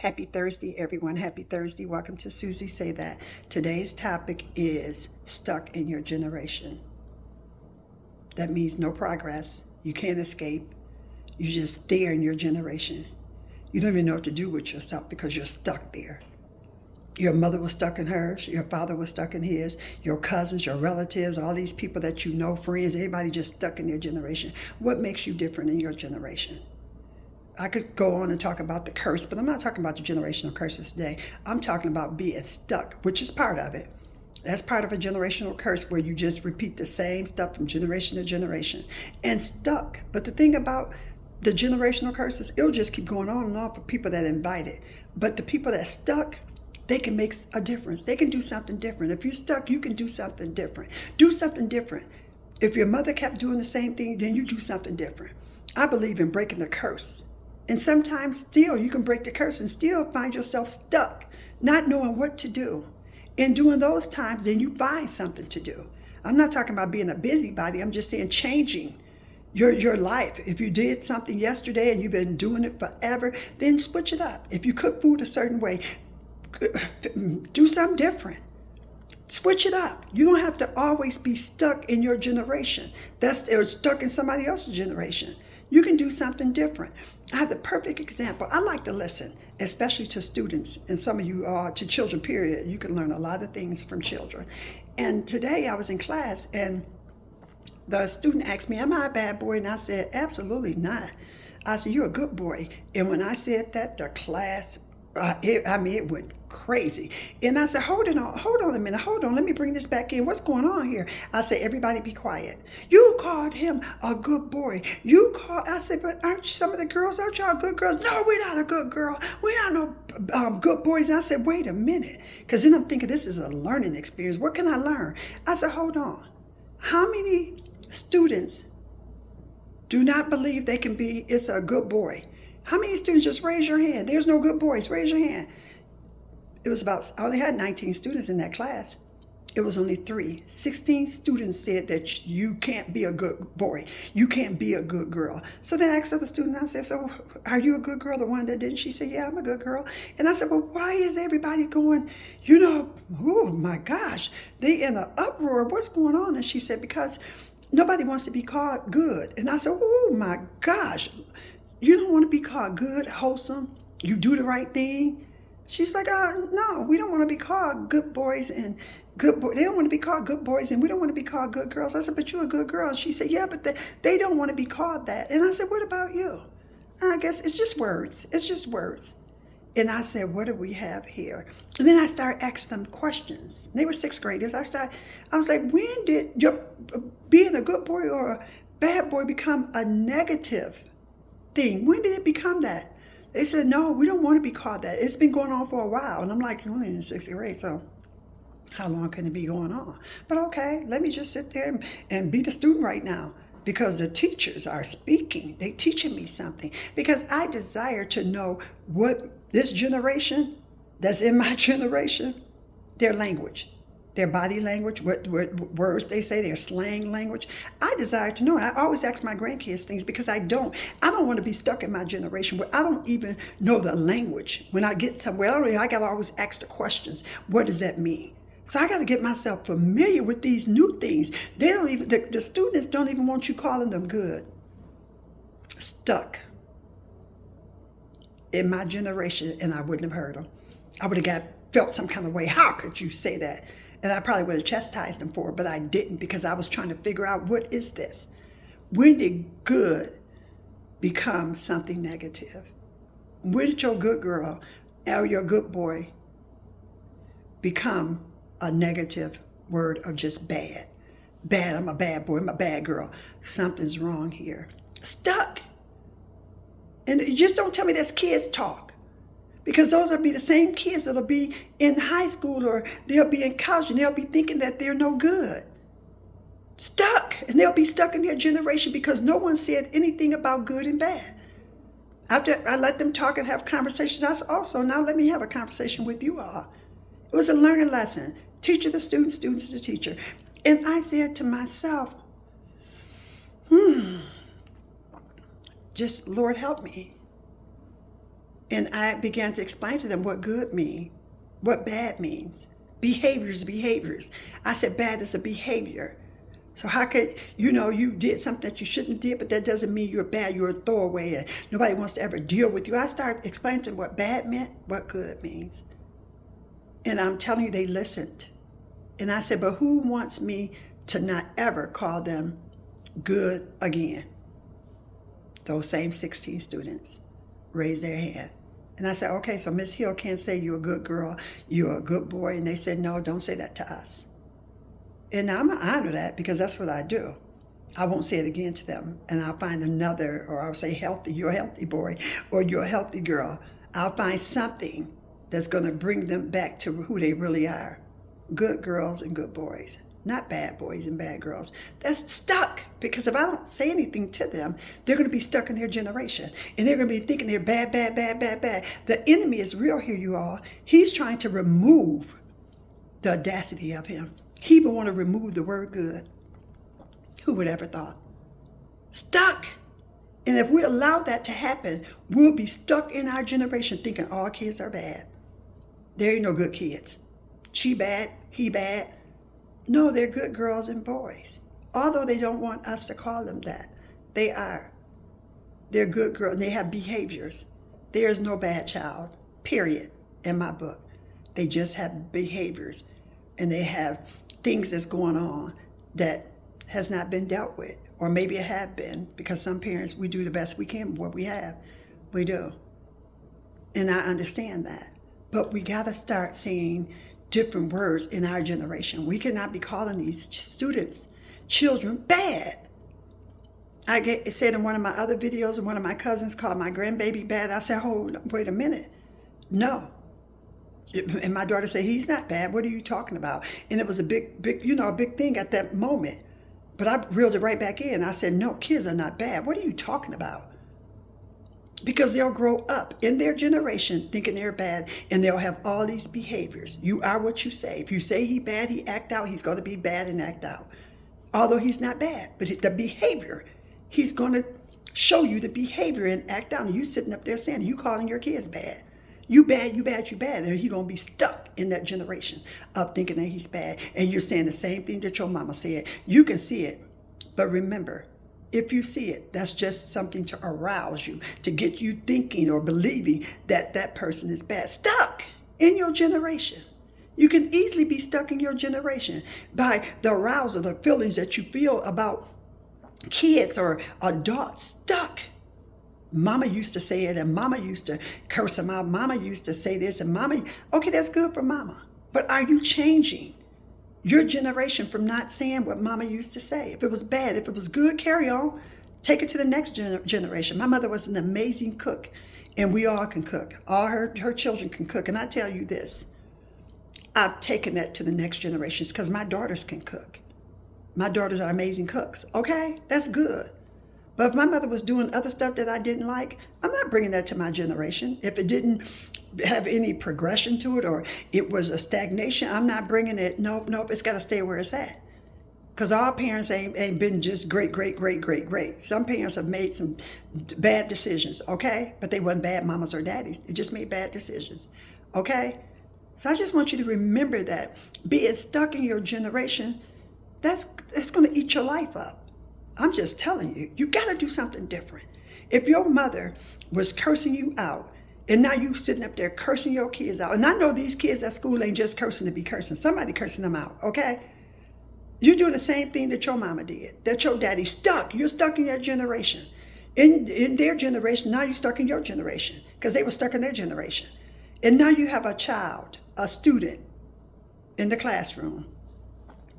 Happy Thursday, everyone. Happy Thursday. Welcome to Susie Say That. Today's topic is stuck in your generation. That means no progress. You can't escape. You just stay in your generation. You don't even know what to do with yourself because you're stuck there. Your mother was stuck in hers. Your father was stuck in his. Your cousins, your relatives, all these people that you know, friends, everybody just stuck in their generation. What makes you different in your generation? I could go on and talk about the curse, but I'm not talking about the generational curses today. I'm talking about being stuck, which is part of it. That's part of a generational curse where you just repeat the same stuff from generation to generation and stuck. But the thing about the generational curses, it'll just keep going on and on for people that invite it. But the people that stuck, they can make a difference. They can do something different. If you're stuck, you can do something different. Do something different. If your mother kept doing the same thing, then you do something different. I believe in breaking the curse. And sometimes still you can break the curse and still find yourself stuck, not knowing what to do. And during those times, then you find something to do. I'm not talking about being a busybody. I'm just saying changing your life. If you did something yesterday and you've been doing it forever, then switch it up. If you cook food a certain way, do something different. Switch it up. You don't have to always be stuck in your generation. Or stuck in somebody else's generation. You can do something different. I have the perfect example. I like to listen, especially to students, and some of you are to children, period. You can learn a lot of things from children. And today I was in class and the student asked me, am I a bad boy? And I said, absolutely not. I said, you're a good boy. And when I said that, the class, it went crazy. And I said, hold on a minute, hold on, let me bring this back in. What's going on here? I said, everybody be quiet. You called him a good boy. I said, but aren't some of the girls, aren't y'all good girls? No, we're not a good girl. We're not no good boys. And I said, wait a minute. Because then I'm thinking this is a learning experience. What can I learn? I said, hold on. How many students do not believe they can be, it's a good boy? How many students, just raise your hand? There's no good boys, raise your hand. I only had 19 students in that class. It was only 3. 16 students said that you can't be a good boy. You can't be a good girl. So then I asked the student, I said, so are you a good girl, the one that didn't? She said, yeah, I'm a good girl. And I said, well, why is everybody going, oh my gosh, they in an uproar. What's going on? And she said, because nobody wants to be called good. And I said, oh my gosh, you don't want to be called good, wholesome, you do the right thing? She's like, no, we don't want to be called good boys and good boys. They don't want to be called good boys and we don't want to be called good girls. I said, but you're a good girl. And she said, yeah, but they don't want to be called that. And I said, what about you? I guess it's just words. It's just words. And I said, what do we have here? And then I started asking them questions. They were 6th graders. I was like, when did your being a good boy or a bad boy become a negative thing? When did it become that? They said, no, we don't want to be called that. It's been going on for a while. And I'm like, you're only in 6th grade, so how long can it be going on? But okay, let me just sit there and be the student right now because the teachers are speaking. They're teaching me something because I desire to know what this generation that's in my generation, their language, their body language, what words they say, their slang language. I desire to know. I always ask my grandkids things because I don't want to be stuck in my generation where I don't even know the language. When I get somewhere, I got to always ask the questions. What does that mean? So I got to get myself familiar with these new things. The students don't even want you calling them good. Stuck in my generation, and I wouldn't have heard them. I would have felt some kind of way. How could you say that? And I probably would have chastised them for it, but I didn't because I was trying to figure out what is this? When did good become something negative? When did your good girl or your good boy become a negative word of just bad? Bad, I'm a bad boy, I'm a bad girl. Something's wrong here. Stuck. And you just don't tell me that's kids talk. Because those will be the same kids that'll be in high school or they'll be in college and they'll be thinking that they're no good. Stuck. And they'll be stuck in their generation because no one said anything about good and bad. After I let them talk and have conversations, I said, also, now let me have a conversation with you all. It was a learning lesson. Teacher to student, student to the teacher. And I said to myself, just Lord help me. And I began to explain to them what good means, what bad means. Behaviors. I said bad is a behavior. So how could, you did something that you shouldn't did, but that doesn't mean you're bad, you're a throwaway, and nobody wants to ever deal with you. I started explaining to them what bad meant, what good means. And I'm telling you, they listened. And I said, but who wants me to not ever call them good again? Those same 16 students raised their hand. And I said, okay, so Miss Hill can't say you're a good girl, you're a good boy. And they said, no, don't say that to us. And I'm going to honor that because that's what I do. I won't say it again to them. And I'll find another, or I'll say healthy, you're a healthy boy, or you're a healthy girl. I'll find something that's going to bring them back to who they really are. Good girls and good boys, not bad boys and bad girls. That's stuck, because if I don't say anything to them, they're going to be stuck in their generation. And they're going to be thinking they're bad. The enemy is real here, you all. He's trying to remove the audacity of him. He even want to remove the word good. Who would ever thought? Stuck. And if we allow that to happen, we'll be stuck in our generation thinking all kids are bad. There ain't no good kids. She bad, he bad. No, they're good girls and boys. Although they don't want us to call them that. They are. They're good girls. They have behaviors. There is no bad child, period, in my book. They just have behaviors. And they have things that's going on that has not been dealt with. Or maybe it have been, because some parents, we do the best we can with what we have. We do. And I understand that. But we got to start saying different words in our generation. We cannot be calling these students, children, bad. I said in one of my other videos, and one of my cousins called my grandbaby bad. I said, wait a minute. No. And my daughter said, he's not bad. What are you talking about? And it was a big thing at that moment. But I reeled it right back in. I said, no, kids are not bad. What are you talking about? Because they'll grow up in their generation thinking they're bad, and they'll have all these behaviors. You are what you say. If you say he bad, he act out, he's going to be bad and act out. Although he's not bad, but the behavior, he's going to show you the behavior and act out. And you sitting up there saying, you calling your kids bad. You bad. And he's going to be stuck in that generation of thinking that he's bad. And you're saying the same thing that your mama said. You can see it, but remember, if you see it, that's just something to arouse you, to get you thinking or believing that that person is bad. Stuck in your generation. You can easily be stuck in your generation by the arousal, the feelings that you feel about kids or adults. Stuck. Mama used to say it, and mama used to curse them out. Mama used to say this, and mama, okay, that's good for mama. But are you changing your generation from not saying what mama used to say? If it was bad, if it was good, carry on. Take it to the next generation. My mother was an amazing cook, and we all can cook. All her children can cook. And I tell you this, I've taken that to the next generations because my daughters can cook. My daughters are amazing cooks. Okay, that's good. But if my mother was doing other stuff that I didn't like, I'm not bringing that to my generation. If it didn't have any progression to it, or it was a stagnation, I'm not bringing it. Nope, it's got to stay where it's at. Because all parents ain't been just great. Some parents have made some bad decisions, okay? But they weren't bad mamas or daddies. They just made bad decisions, okay? So I just want you to remember that being stuck in your generation, it's going to eat your life up. I'm just telling you, you got to do something different. If your mother was cursing you out, and now you sitting up there cursing your kids out, and I know these kids at school ain't just cursing to be cursing. Somebody cursing them out, okay? You're doing the same thing that your mama did, that your daddy stuck. You're stuck in your generation. In their generation, now you're stuck in your generation because they were stuck in their generation. And now you have a child, a student in the classroom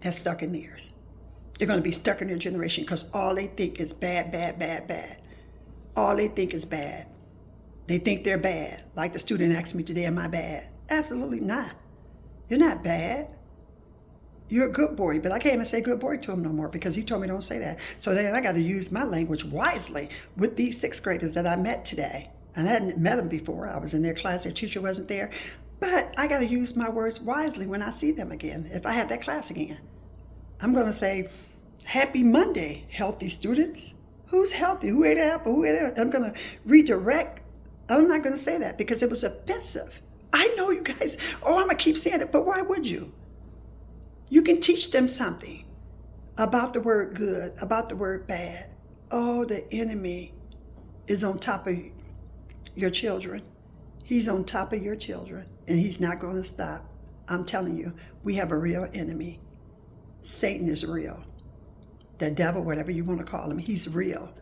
that's stuck in theirs. They're going to be stuck in their generation because all they think is bad. All they think is bad. They think they're bad. Like the student asked me today, am I bad? Absolutely not. You're not bad. You're a good boy. But I can't even say good boy to him no more because he told me don't say that. So then I got to use my language wisely with these sixth graders that I met today. And I hadn't met them before. I was in their class. Their teacher wasn't there. But I got to use my words wisely when I see them again. If I have that class again, I'm going to say, happy Monday, healthy students. Who's healthy? Who ate an apple? Who ate it? I'm going to redirect I'm not going to say that because it was offensive. I know you guys, oh, I'm going to keep saying it, but why would you? You can teach them something about the word good, about the word bad. Oh, the enemy is on top of your children. He's on top of your children, and he's not going to stop. I'm telling you, we have a real enemy. Satan is real. The devil, whatever you want to call him, he's real.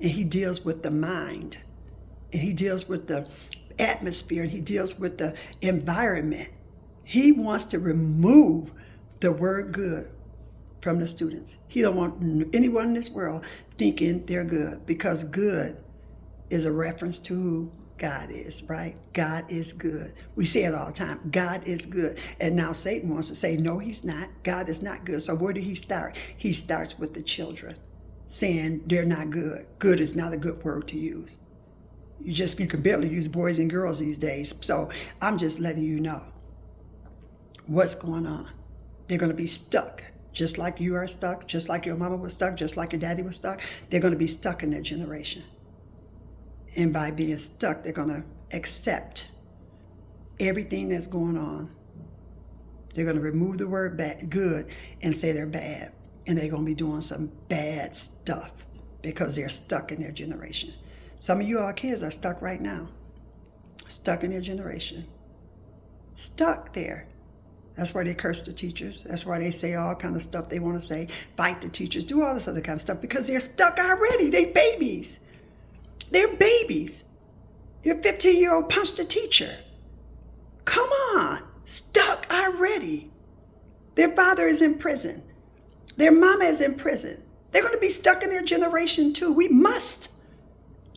And he deals with the mind. And he deals with the atmosphere. And he deals with the environment. He wants to remove the word good from the students. He don't want anyone in this world thinking they're good, because good is a reference to who God is, right? God is good. We say it all the time. God is good. And now Satan wants to say, no, he's not. God is not good. So where did he start? He starts with the children, saying they're not good. Good is not a good word to use. You can barely use boys and girls these days. So I'm just letting you know what's going on. They're going to be stuck, just like you are stuck, just like your mama was stuck, just like your daddy was stuck. They're going to be stuck in their generation. And by being stuck, they're going to accept everything that's going on. They're going to remove the word bad, good, and say they're bad. And they're going to be doing some bad stuff because they're stuck in their generation. Some of you all kids are stuck right now. Stuck in their generation. Stuck there. That's why they curse the teachers. That's why they say all kind of stuff they want to say. Fight the teachers. Do all this other kind of stuff because they're stuck already. They babies. They're babies. Your 15-year-old punched a teacher. Come on. Stuck already. Their father is in prison. Their mama is in prison. They're going to be stuck in their generation too. We must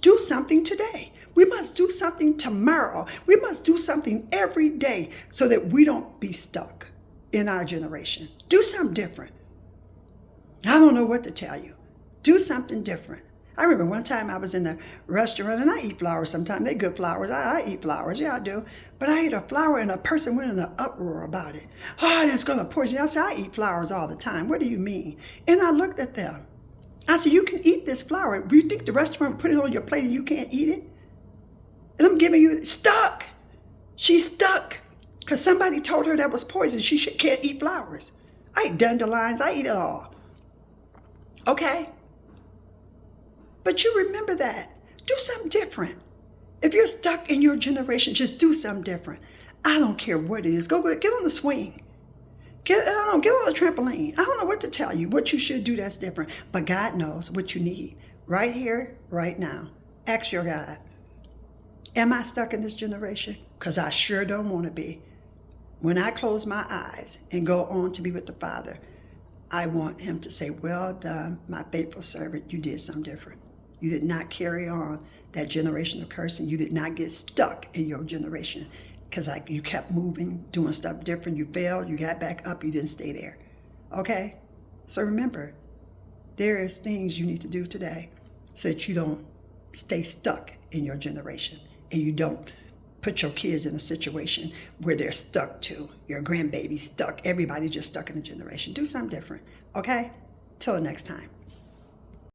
do something today. We must do something tomorrow. We must do something every day so that we don't be stuck in our generation. Do something different. I don't know what to tell you. Do something different. I remember one time I was in a restaurant, and I eat flowers sometimes. They're good flowers. I eat flowers. Yeah, I do. But I ate a flower, and a person went in an uproar about it. Oh, that's going to poison you. I said, I eat flowers all the time. What do you mean? And I looked at them. I said, you can eat this flower. Do you think the restaurant will put it on your plate and you can't eat it? And I'm giving you, stuck. She's stuck because somebody told her that was poison. She can't eat flowers. I eat dandelions. I eat it all. Okay? But you remember that. Do something different. If you're stuck in your generation, just do something different. I don't care what it is. Go get on the swing. Get on the trampoline. I don't know what to tell you, what you should do that's different. But God knows what you need right here, right now. Ask your God. Am I stuck in this generation? Because I sure don't want to be. When I close my eyes and go on to be with the Father, I want him to say, well done, my faithful servant. You did something different. You did not carry on that generational cursing. You did not get stuck in your generation because you kept moving, doing stuff different. You failed. You got back up. You didn't stay there. Okay? So remember, there is things you need to do today so that you don't stay stuck in your generation and you don't put your kids in a situation where they're stuck too. Your grandbaby's stuck. Everybody's just stuck in the generation. Do something different. Okay? Till the next time.